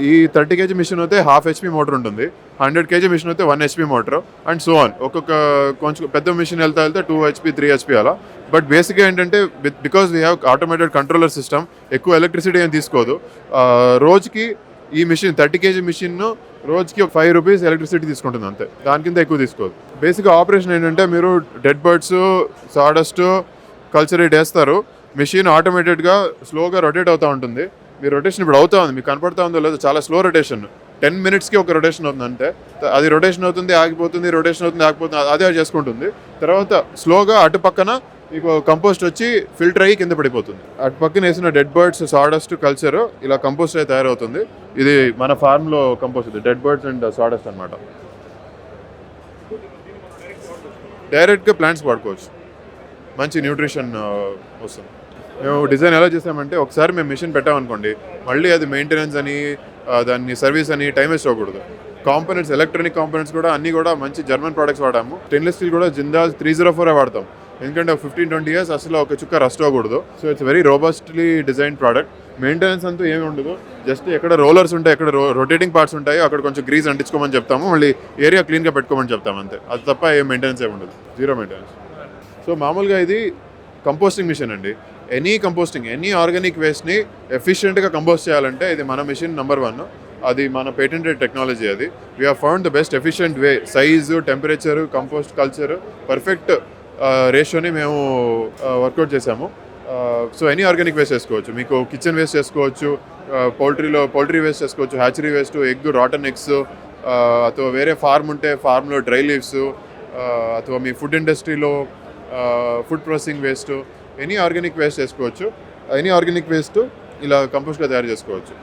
ఈ 30 kg machine అయితే half HP motor ఉంటుంది, 100 kg మిషన్ అయితే 1 HP motor and so on. ఒక్కొక్క కొంచెం పెద్ద మిషన్ వెళ్తా 2 హెచ్పి 3 హెచ్పి అలా. బట్ బేసిక్గా ఏంటంటే because we have automated controller system, ఎక్కువ ఎలక్ట్రిసిటీ ఏం తీసుకోదు. రోజుకి ఈ మిషన్ 30 kg మిషన్ రోజుకి ఒక 5 రూపీస్ ఎలక్ట్రిసిటీ తీసుకుంటుంది అంతే, దాని కింద ఎక్కువ తీసుకోదు. బేసిక్గా ఆపరేషన్ ఏంటంటే మీరు డెడ్ బర్డ్స్, సాడస్ట్, కల్చరేట్ వేస్తారు, మిషన్ ఆటోమేటెడ్గా స్లోగా రొటేట్ అవుతూ ఉంటుంది. మీ రొటేషన్ ఇప్పుడు అవుతా ఉంది, మీకు కనపడతా ఉందో లేదో, చాలా స్లో రొటేషన్. 10 minutesకి ఒక రొటేషన్ అవుతుంది అంటే, అది రొటేషన్ అవుతుంది ఆగిపోతుంది, రొటేషన్ అవుతుంది ఆగిపోతుంది, అదే చేసుకుంటుంది. తర్వాత స్లోగా అటు పక్కన మీకు కంపోస్ట్ వచ్చి ఫిల్టర్ అయ్యి కింద పడిపోతుంది. అటు పక్కన వేసిన డెడ్ బర్డ్స్, సాడస్ట్, కల్చర్ ఇలా కంపోస్ట్ అయి తయారవుతుంది. ఇది మన ఫార్మ్లో కంపోస్ట్, ఇది డెడ్ బర్డ్స్ అండ్ సాడస్ట్ అనమాట. డైరెక్ట్గా ప్లాంట్స్ వాడుకోవచ్చు, మంచి న్యూట్రిషన్ వస్తుంది. మేము డిజైన్ ఎలా చేసామంటే, ఒకసారి మేము మిషన్ పెట్టామనుకోండి, మళ్ళీ అది మెయింటెనెన్స్ అని దాన్ని సర్వీస్ అని టైం వేస్ట్ అవ్వకూడదు. కాంపోనెంట్స్, ఎలక్ట్రానిక్ కాంపోనెంట్స్ కూడా అన్నీ కూడా మంచి జర్మన్ ప్రోడక్ట్స్ వాడాము. స్టెయిన్లెస్ స్టీల్ కూడా జిందాల్ 304 వాడతాం, ఎందుకంటే 15-20 years అసలు ఒక చుక్క రస్ట్ అవ్వకూడదు. So it's very robustly design product. Maintenance అంటూ ఏమి ఉండదు, జస్ట్ ఎక్కడ రోలర్స్ ఉంటాయి, ఎక్కడ రొటేటింగ్ పార్ట్స్ ఉంటాయో అక్కడ కొంచెం గ్రీజ్ అంటించుకోమని చెప్తాము, మళ్ళీ ఏరియా క్లీన్గా పెట్టుకోమని చెప్తాము అంతే. అది తప్ప ఏం మెయింటెనెన్స్ ఏమి ఉండదు, జీరో మెయింటెనెన్స్. సో మామూలుగా ఇది కంపోస్టింగ్ మిషన్ అండి. ఎనీ కంపోస్టింగ్, ఎనీ ఆర్గానిక్ వేస్ట్ని ఎఫిషియెంట్గా కంపోస్ట్ చేయాలంటే ఇది మన మిషన్ నెంబర్ 1. అది మన పేటెంటెడ్ టెక్నాలజీ. అది we have found the best efficient way. Size, temperature, compost culture perfect రేషియోని మేము వర్కౌట్ చేసాము. సో ఎనీ ఆర్గానిక్ వేస్ట్ చేసుకోవచ్చు, మీకు కిచెన్ వేస్ట్ చేసుకోవచ్చు, పౌల్ట్రీ వేస్ట్ చేసుకోవచ్చు, hatchery waste, egg, rotten eggs, ಅಥವಾ వేరే ఫార్మ్ ఉంటే ఫార్మ్లో డ్రై లీవ్స్, ಅಥವಾ మీ ఫుడ్ ఇండస్ట్రీలో food processing waste, any organic waste చేసుకోవచ్చు. ఎనీ ఆర్గానిక్ వేస్ట్ ఇలా కంపోస్ట్గా తయారు చేసుకోవచ్చు.